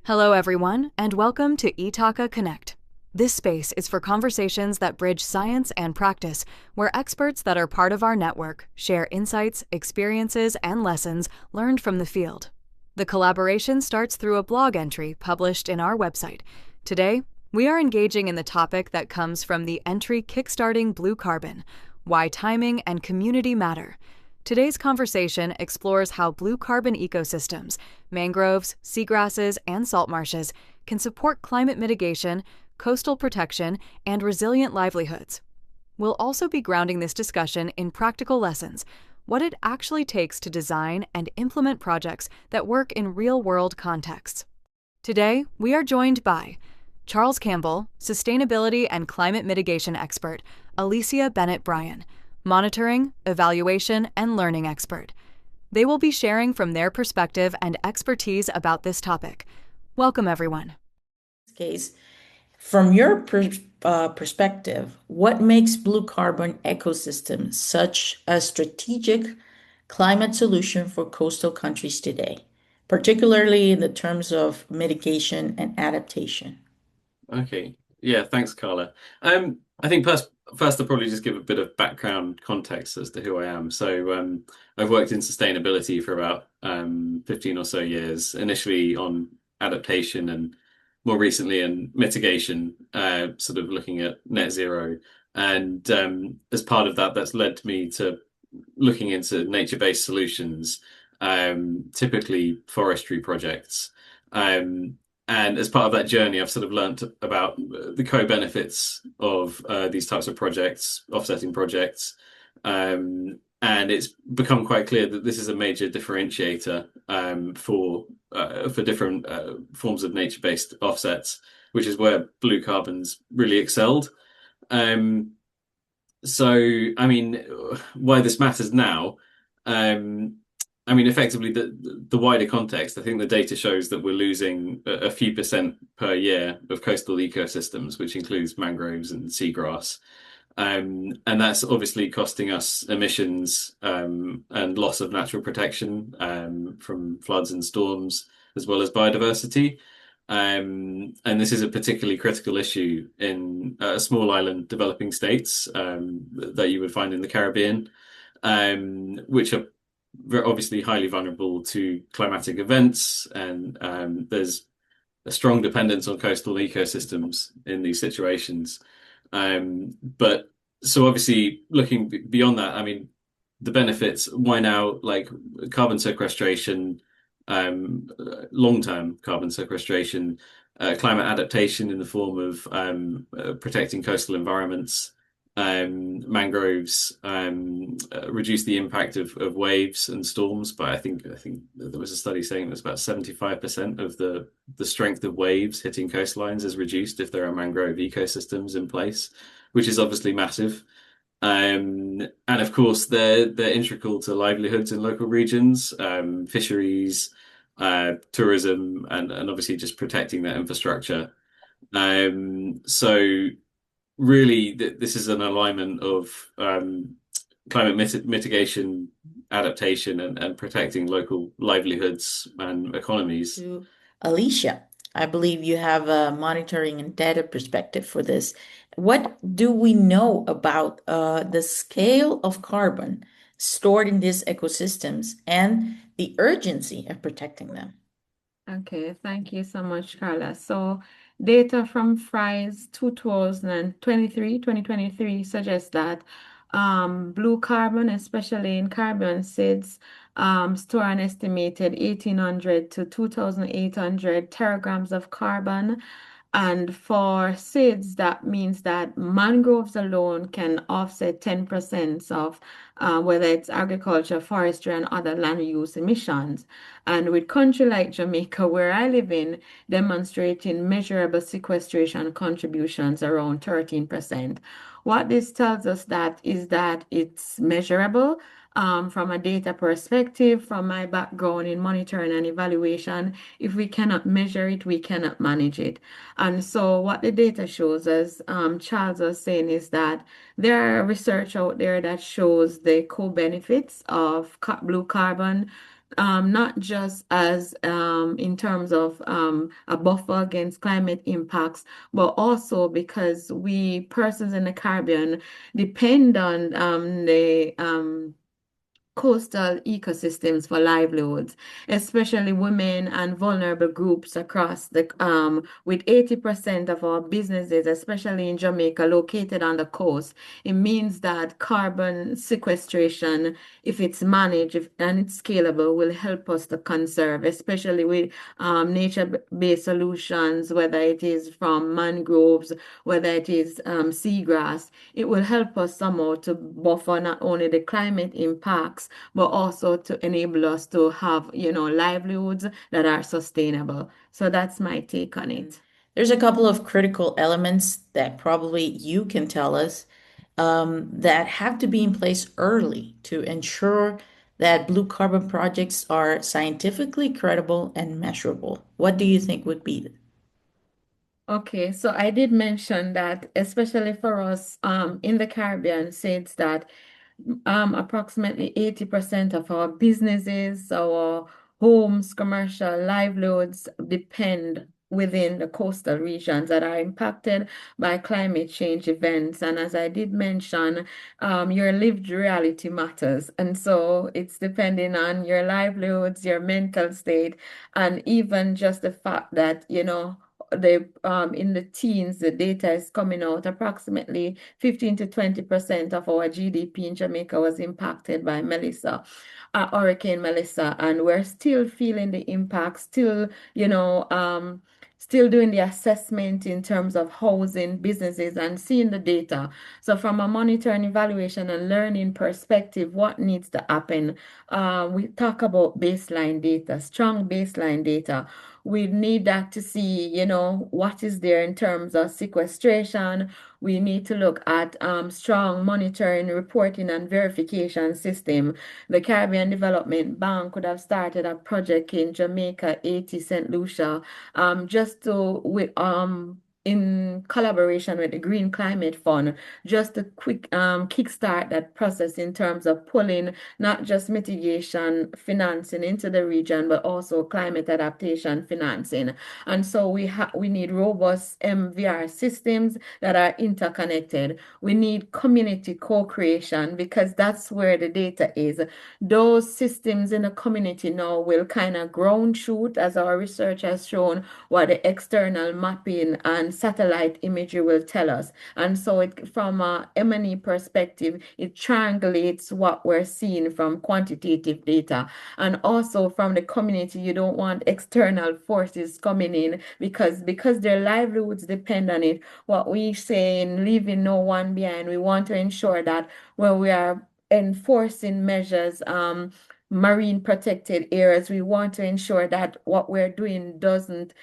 Hello, everyone, and welcome to ITACA Connect. This space is for conversations that bridge science and practice, where experts that are part of our network share insights, experiences, and lessons learned from the field. The collaboration starts through a blog entry published in our website. Today, we are engaging in the topic that comes from the entry Kickstarting Blue Carbon: Why Timing and Community Matter. Today's conversation explores how blue carbon ecosystems, mangroves, seagrasses, and salt marshes can support climate mitigation, coastal protection, and resilient livelihoods. We'll also be grounding this discussion in practical lessons, what it actually takes to design and implement projects that work in real-world contexts. Today, we are joined by Charles Campbell, Sustainability and Climate Mitigation Expert, Alicia Bennett-Bryan, Monitoring, Evaluation, and Learning Expert. They will be sharing from their perspective and expertise about this topic. Welcome, everyone. Case, from your perspective, what makes blue carbon ecosystems such a strategic climate solution for coastal countries today, particularly in the terms of mitigation and adaptation? Okay. Yeah, thanks, Carla. I think first I'll probably just give a bit of background context as to who I am. So I've worked in sustainability for about 15 or so years, initially on adaptation and more recently in mitigation, sort of looking at net zero. And as part of that, that's led me to looking into nature-based solutions, typically forestry projects. And as part of that journey, I've sort of learned about the co-benefits of these types of projects, offsetting projects. And it's become quite clear that this is a major differentiator for different forms of nature-based offsets, which is where blue carbon's really excelled. So, I mean, why this matters now? I mean, effectively, the wider context, I think the data shows that we're losing a few percent per year of coastal ecosystems, which includes mangroves and seagrass. And that's obviously costing us emissions and loss of natural protection from floods and storms, as well as biodiversity. And this is a particularly critical issue in small island developing states that you would find in the Caribbean, which are obviously highly vulnerable to climatic events, and there's a strong dependence on coastal ecosystems in these situations. But so obviously looking beyond that, I mean, the benefits, why now, like carbon sequestration, long-term carbon sequestration, climate adaptation in the form of protecting coastal environments, mangroves, reduce the impact of waves and storms. But I think there was a study saying it was about 75% of the strength of waves hitting coastlines is reduced if there are mangrove ecosystems in place, which is obviously massive. And of course, they're integral to livelihoods in local regions, fisheries, tourism, and obviously just protecting that infrastructure. So really, this is an alignment of climate mitigation, adaptation, and protecting local livelihoods and economies. To Alicia, I believe you have a monitoring and data perspective for this. What do we know about the scale of carbon stored in these ecosystems and the urgency of protecting them? Okay, thank you so much, Carla. So data from FRIES 2023 suggests that blue carbon, especially in carbon seeds, store an estimated 1,800 to 2,800 teragrams of carbon. And for seeds, that means that mangroves alone can offset 10% of whether it's agriculture, forestry, and other land use emissions. And with country like Jamaica, where I live in, demonstrating measurable sequestration contributions around 13%. What this tells us that is that it's measurable, from a data perspective, from my background in monitoring and evaluation, if we cannot measure it, we cannot manage it. And so what the data shows, as Charles was saying, is that there are research out there that shows the co-benefits of blue carbon, not just as in terms of a buffer against climate impacts, but also because we persons in the Caribbean depend on the coastal ecosystems for livelihoods, especially women and vulnerable groups across the with 80% of our businesses, especially in Jamaica, located on the coast. It means that carbon sequestration, if it's managed and it's scalable, will help us to conserve, especially with nature-based solutions, whether it is from mangroves, whether it is seagrass. It will help us somehow to buffer not only the climate impacts, but also to enable us to have, livelihoods that are sustainable. So that's my take on it. There's a couple of critical elements that probably you can tell us that have to be in place early to ensure that blue carbon projects are scientifically credible and measurable. What do you think would be? Okay, so I did mention that, especially for us in the Caribbean, states that approximately 80% of our businesses, our homes, commercial livelihoods depend within the coastal regions that are impacted by climate change events. And as I did mention, your lived reality matters. And so it's depending on your livelihoods, your mental state, and even just the fact that, the in the teens, the data is coming out approximately 15 to 20% of our GDP in Jamaica was impacted by Hurricane Melissa, and we're still feeling the impact, still doing the assessment in terms of housing, businesses, and seeing the data. So from a monitoring, evaluation, and learning perspective, what needs to happen? We talk about baseline data, strong baseline data. We need that to see, what is there in terms of sequestration. We need to look at strong monitoring, reporting, and verification system. The Caribbean Development Bank could have started a project in Jamaica, Haiti, St. Lucia, just to in collaboration with the Green Climate Fund, just to quick kickstart that process in terms of pulling not just mitigation financing into the region, but also climate adaptation financing. And so we need robust MVR systems that are interconnected. We need community co-creation because that's where the data is. Those systems in the community now will kind of ground truth, as our research has shown, what the external mapping and satellite imagery will tell us. And so from a M&E perspective, it triangulates what we're seeing from quantitative data. And also from the community, you don't want external forces coming in because their livelihoods depend on it. What we say in leaving no one behind, we want to ensure that when we are enforcing measures, marine protected areas, we want to ensure that what we're doing doesn't,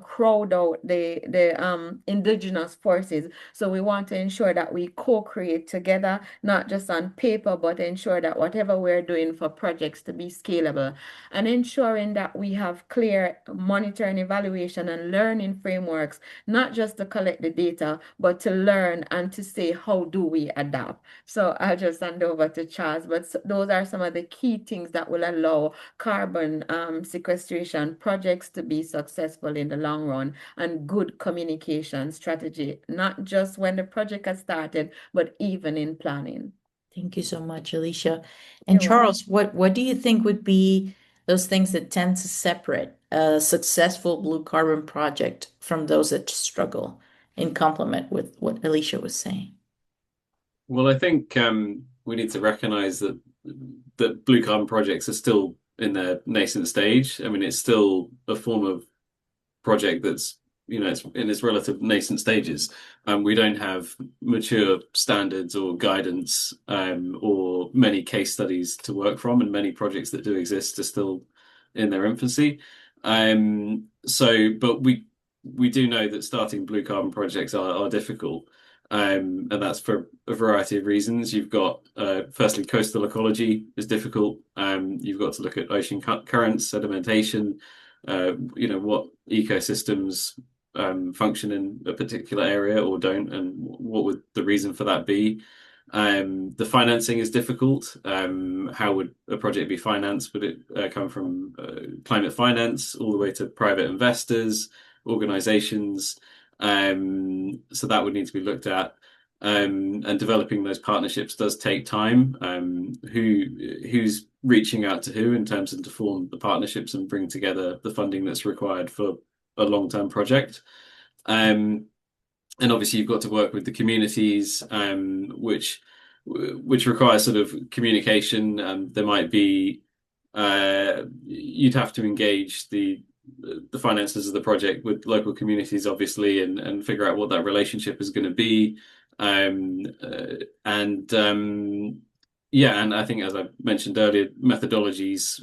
crowd out the indigenous forces. So we want to ensure that we co-create together, not just on paper, but ensure that whatever we're doing for projects to be scalable, and ensuring that we have clear monitoring, evaluation, and learning frameworks, not just to collect the data, but to learn and to say, how do we adapt? So I'll just hand over to Charles, but those are some of the key things that will allow carbon sequestration projects to be successful in the long run, and good communication strategy, not just when the project has started, but even in planning. Thank you so much, Alicia. And You're welcome. Charles, what do you think would be those things that tend to separate a successful blue carbon project from those that struggle, in complement with what Alicia was saying? Well, I think we need to recognize that blue carbon projects are still in their nascent stage. I mean, it's still a form of project that's, it's in its relative nascent stages. We don't have mature standards or guidance or many case studies to work from, and many projects that do exist are still in their infancy. But we do know that starting blue carbon projects are difficult. And that's for a variety of reasons. You've got, firstly, coastal ecology is difficult. You've got to look at ocean currents, sedimentation, what ecosystems function in a particular area or don't, and what would the reason for that be. The financing is difficult. How would a project be financed? Would it come from climate finance all the way to private investors, organizations? So that would need to be looked at. And developing those partnerships does take time. Who's reaching out to who in terms of to form the partnerships and bring together the funding that's required for a long-term project. And obviously you've got to work with the communities, which requires sort of communication. There might be you'd have to engage the finances of the project with local communities, obviously, and figure out what that relationship is going to be. And yeah, and I think as I mentioned earlier, methodologies.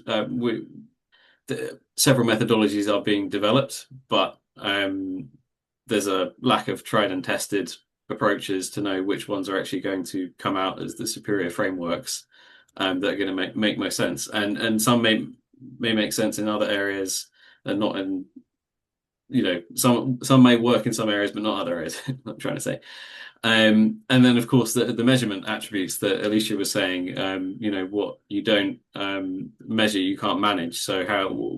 Several methodologies are being developed, but there's a lack of tried and tested approaches to know which ones are actually going to come out as the superior frameworks that are going to make most sense. And some may make sense in other areas and not in, some may work in some areas but not other areas. I'm trying to say. And then, of course, the measurement attributes that Alicia was saying, what you don't measure, you can't manage. So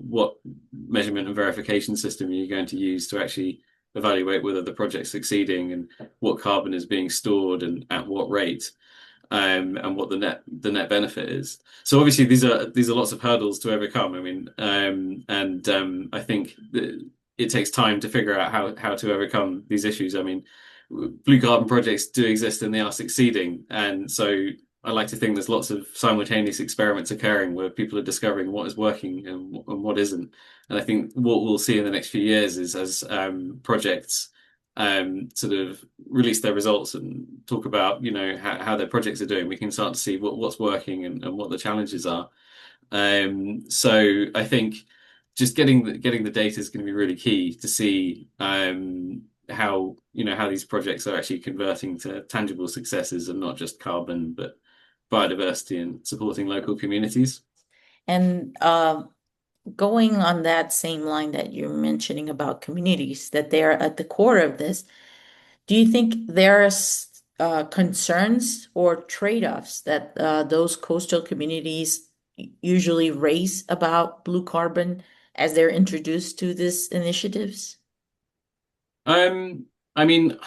what measurement and verification system are you going to use to actually evaluate whether the project's succeeding and what carbon is being stored and at what rate, and what the net benefit is. So obviously these are lots of hurdles to overcome. I mean, I think it takes time to figure out how to overcome these issues. I mean, blue carbon projects do exist and they are succeeding. And so I like to think there's lots of simultaneous experiments occurring where people are discovering what is working and what isn't. And I think what we'll see in the next few years is as projects sort of release their results and talk about, how their projects are doing, we can start to see what's working and what the challenges are. So I think just getting the data is going to be really key to see how these projects are actually converting to tangible successes and not just carbon, but biodiversity and supporting local communities. And going on that same line that you're mentioning about communities, that they are at the core of this, do you think there's concerns or trade-offs that those coastal communities usually raise about blue carbon as they're introduced to these initiatives? I mean,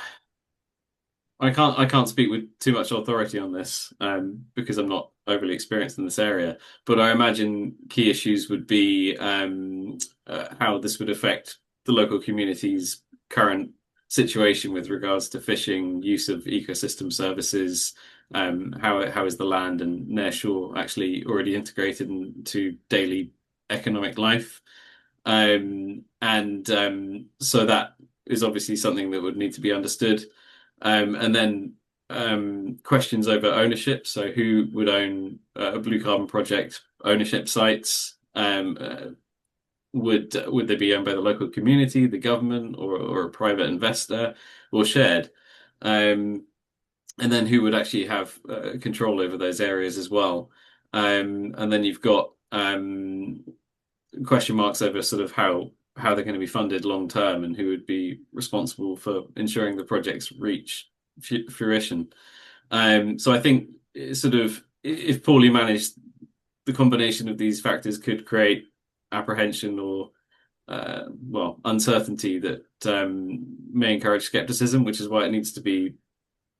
I can't speak with too much authority on this because I'm not overly experienced in this area. But I imagine key issues would be how this would affect the local community's current situation with regards to fishing, use of ecosystem services, how is the land and nearshore actually already integrated into daily economic life. So that is obviously something that would need to be understood. And then questions over ownership. So who would own a blue carbon project ownership sites? Would they be owned by the local community, the government, or a private investor, or shared? And then who would actually have control over those areas as well? And then you've got question marks over sort of how they're going to be funded long term and who would be responsible for ensuring the projects reach fruition. So I think sort of if poorly managed, the combination of these factors could create apprehension or uncertainty that may encourage skepticism, which is why it needs to be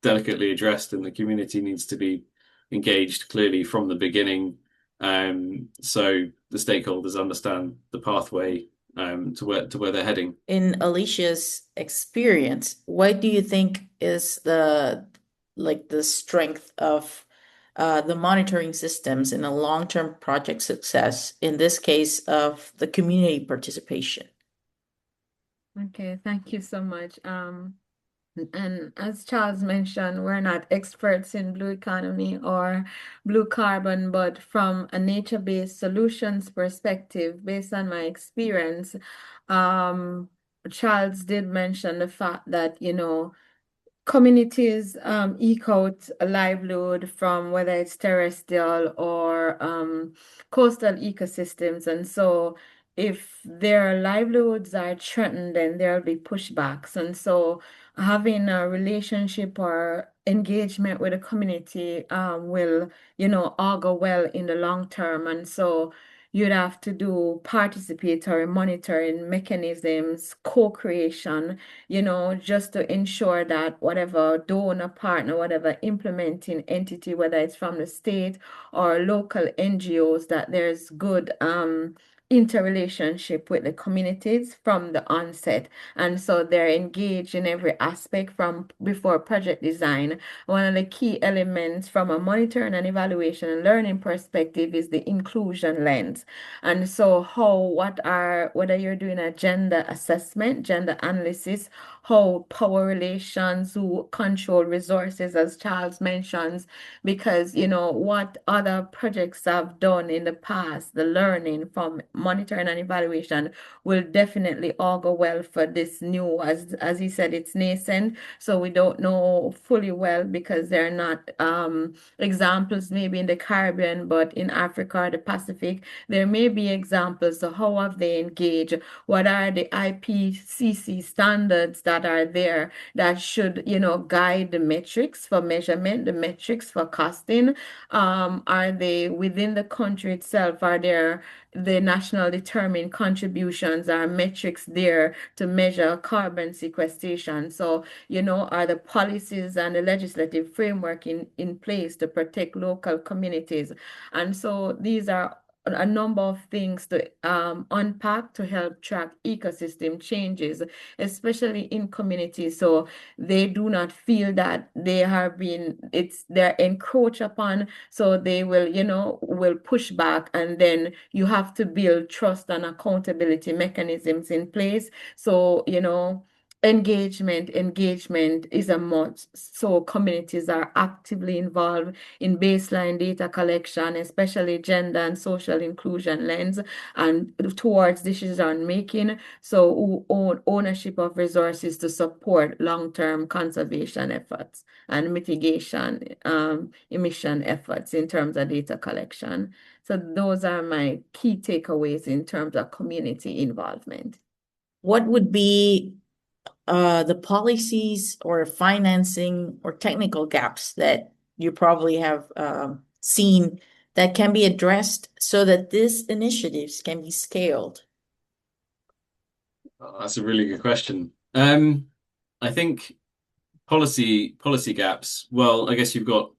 delicately addressed and the community needs to be engaged clearly from the beginning, so the stakeholders understand the pathway to where they're heading. In Alicia's experience, what do you think is the strength of the monitoring systems in a long-term project success, in this case of the community participation? Okay, thank you so much. And as Charles mentioned, we're not experts in blue economy or blue carbon, but from a nature-based solutions perspective, based on my experience, Charles did mention the fact that, communities eke out a livelihood from whether it's terrestrial or coastal ecosystems. And so if their livelihoods are threatened, then there'll be pushbacks. And so having a relationship or engagement with the community will, augur well in the long term. And so you'd have to do participatory monitoring mechanisms, co-creation, just to ensure that whatever donor partner, whatever implementing entity, whether it's from the state or local NGOs, that there's good interrelationship with the communities from the onset. And so they're engaged in every aspect from before project design. One of the key elements from a monitoring and evaluation and learning perspective is the inclusion lens. And so whether you're doing a gender assessment, gender analysis, how power relations, who control resources, as Charles mentions, because what other projects have done in the past, the learning from monitoring and evaluation will definitely augur well for this new, as he said, it's nascent, so we don't know fully well because they're not examples maybe in the Caribbean, but in Africa or the Pacific, there may be examples. So how have they engaged? What are the IPCC standards that are there that should, guide the metrics for measurement, the metrics for costing? Are they within the country itself? Are there the national determined contributions are metrics there to measure carbon sequestration? So, are the policies and the legislative framework in place to protect local communities? And so these are a number of things to unpack to help track ecosystem changes, especially in communities, so they do not feel that they're encroached upon, so they will push back, and then you have to build trust and accountability mechanisms in place. So, engagement is a must. So communities are actively involved in baseline data collection, especially gender and social inclusion lens, and towards decision making. So who own ownership of resources to support long-term conservation efforts and mitigation emission efforts in terms of data collection. So those are my key takeaways in terms of community involvement. What would be the policies or financing or technical gaps that you probably have seen that can be addressed so that these initiatives can be scaled? That's a really good question. I think policy gaps. Well, I guess you've got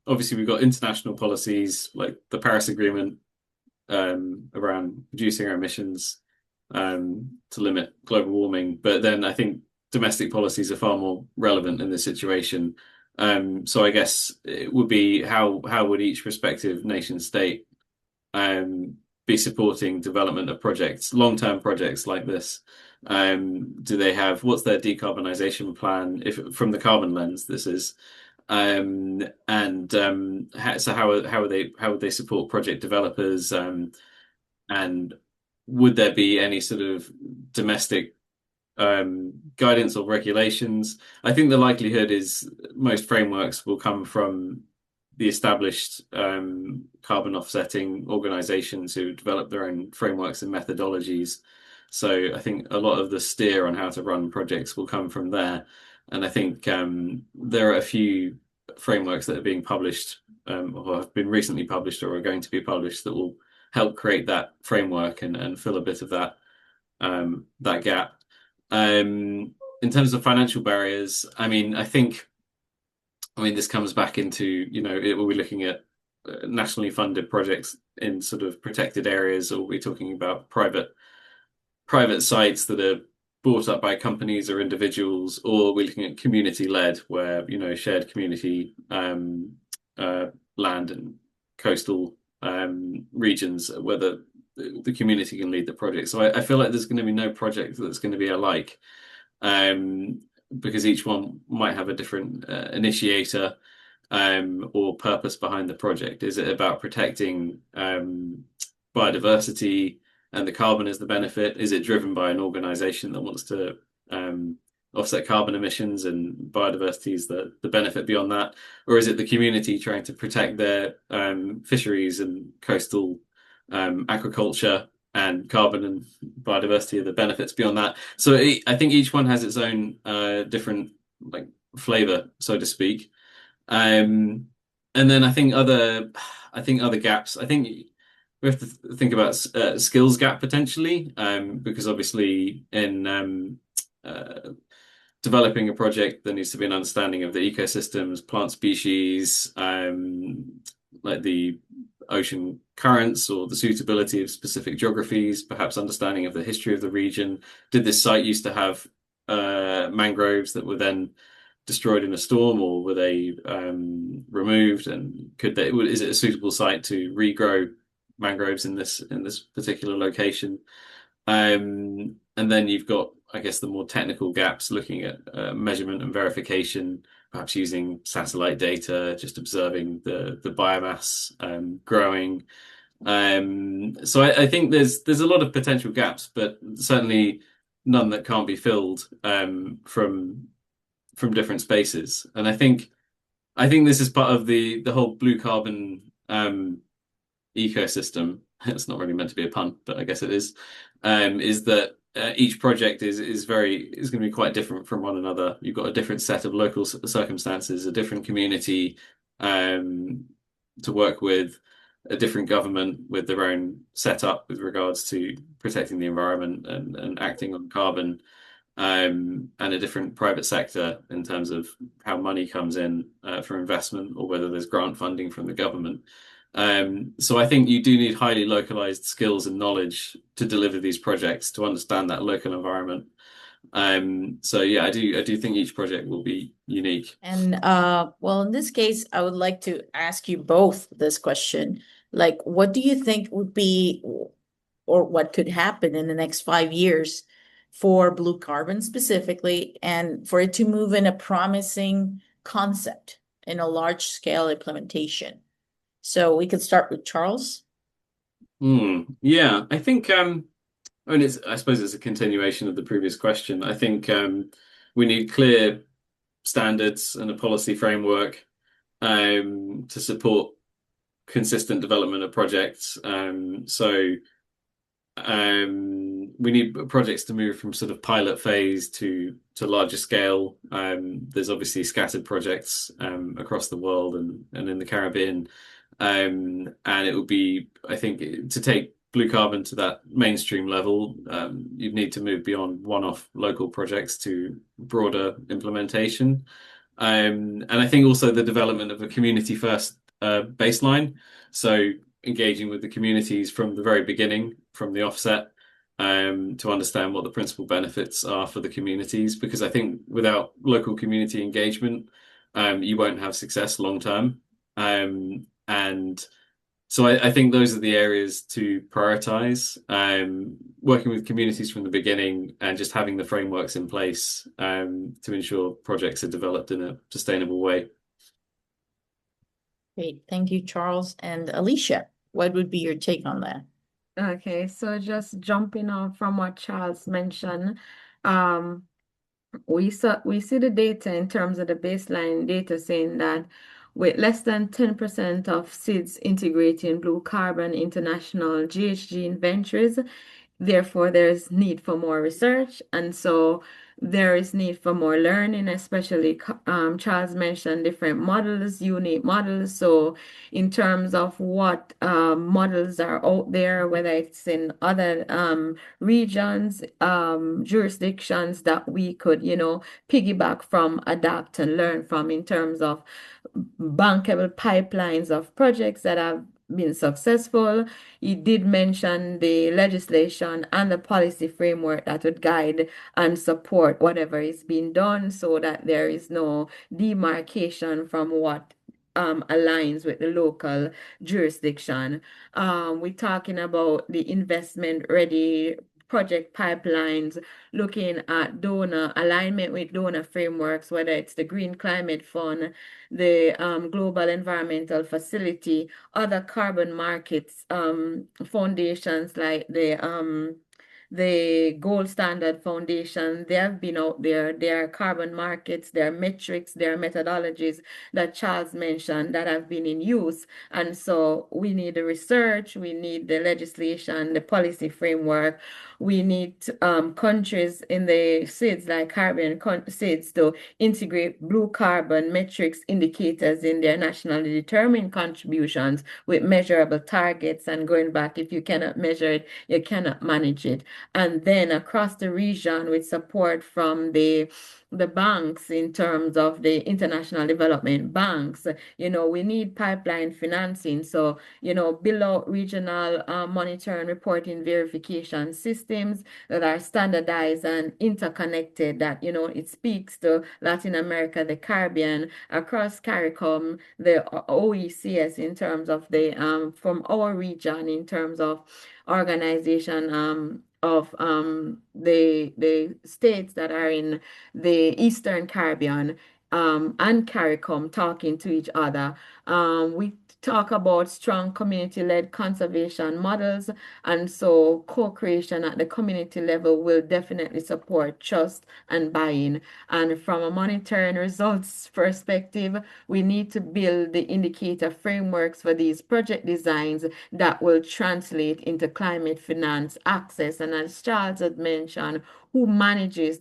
obviously we've got international policies like the Paris Agreement around reducing our emissions to limit global warming. But then I think domestic policies are far more relevant in this situation. So I guess it would be how would each respective nation state be supporting development of projects, long-term projects like this? Do they have what's their decarbonization plan if from the carbon lens this is? So how would they support project developers? And would there be any sort of domestic guidance or regulations? I think the likelihood is most frameworks will come from the established carbon offsetting organizations who develop their own frameworks and methodologies. So I think a lot of the steer on how to run projects will come from there. And I think there are a few frameworks that are being published or have been recently published or are going to be published that will help create that framework and fill a bit of that gap. In terms of financial barriers, I mean, this comes back into, are we looking at nationally funded projects in sort of protected areas, or are we talking about private sites that are bought up by companies or individuals, or are we looking at community-led, where, shared community land and coastal regions, where the community can lead the project. So I feel like there's going to be no project that's going to be alike, because each one might have a different initiator or purpose behind the project. Is it about protecting biodiversity and the carbon as the benefit? Is it driven by an organization that wants to offset carbon emissions and biodiversity is the benefit beyond that? Or is it the community trying to protect their fisheries and coastal aquaculture, and carbon and biodiversity are the benefits beyond that? So I think each one has its own different like flavor, so to speak. And then I think other gaps. I think we have to think about skills gap potentially, because obviously in developing a project, there needs to be an understanding of the ecosystems, plant species, like the ocean currents or the suitability of specific geographies, perhaps understanding of the history of the region. Did this site used to have mangroves that were then destroyed in a storm, or were they removed? And is it a suitable site to regrow mangroves in this particular location? And then you've got, I guess, the more technical gaps, looking at measurement and verification, perhaps using satellite data, just observing the biomass growing. So I think there's a lot of potential gaps, but certainly none that can't be filled from different spaces. And I think this is part of the whole blue carbon ecosystem. It's not really meant to be a pun, but I guess it is. Is that each project is going to be quite different from one another. You've got a different set of local circumstances, a different community to work with, a different government with their own setup with regards to protecting the environment and acting on carbon, and a different private sector in terms of how money comes in for investment, or whether there's grant funding from the government. So I think you do need highly localized skills and knowledge to deliver these projects, to understand that local environment. So yeah, I do think each project will be unique. And well, in this case, I would like to ask you both this question. Like, what do you think would be, or what could happen in the next 5 years for blue carbon specifically, and for it to move in a promising concept in a large scale implementation? So we could start with Charles. Yeah, I think I suppose it's a continuation of the previous question. I think we need clear standards and a policy framework to support consistent development of projects. So we need projects to move from sort of pilot phase to larger scale. There's obviously scattered projects across the world and in the Caribbean. And it would be, I think, to take blue carbon to that mainstream level, you'd need to move beyond one-off local projects to broader implementation. And I think also the development of a community first baseline. So engaging with the communities from the very beginning, from the offset, to understand what the principal benefits are for the communities. Because I think without local community engagement, you won't have success long term. And so I think those are the areas to prioritize, working with communities from the beginning and just having the frameworks in place to ensure projects are developed in a sustainable way. Great. Thank you, Charles. And Alicia, what would be your take on that? Okay, so just jumping off from what Charles mentioned, we see the data in terms of the baseline data saying that with less than 10% of seeds integrating blue carbon international GHG inventories, therefore there's need for more research, and so there is need for more learning, especially Charles mentioned different models, unique models. So in terms of what models are out there, whether it's in other regions, jurisdictions that we could, piggyback from, adapt and learn from, in terms of bankable pipelines of projects that have been successful. You did mention the legislation and the policy framework that would guide and support whatever is being done, so that there is no demarcation from what aligns with the local jurisdiction. We're talking about the investment ready project pipelines, looking at donor alignment with donor frameworks, whether it's the Green Climate Fund, the Global Environmental Facility, other carbon markets foundations like the Gold Standard Foundation, they have been out there. There are carbon markets, there are metrics, there are methodologies that Charles mentioned that have been in use. And so we need the research, we need the legislation, the policy framework. We need countries in the SIDS, like Caribbean SIDS, to integrate blue carbon metrics indicators in their nationally determined contributions with measurable targets. And going back, if you cannot measure it, you cannot manage it. And then across the region, with support from the banks in terms of the international development banks, we need pipeline financing. So, build out regional monitoring, reporting, verification systems that are standardized and interconnected, that, it speaks to Latin America, the Caribbean, across CARICOM, the OECS in terms of the, from our region in terms of organization, of the states that are in the Eastern Caribbean, and CARICOM talking to each other. We talk about strong community-led conservation models, and so co-creation at the community level will definitely support trust and buy-in. And from a monitoring results perspective, we need to build the indicator frameworks for these project designs that will translate into climate finance access. And as Charles had mentioned, who manages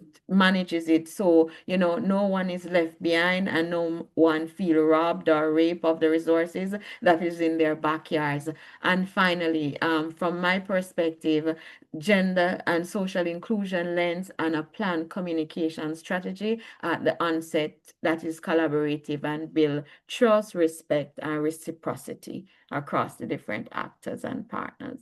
it, so no one is left behind and no one feel robbed or raped of the resources that is in their backyards. And finally, from my perspective, gender and social inclusion lens and a planned communication strategy at the onset that is collaborative and build trust, respect, and reciprocity across the different actors and partners.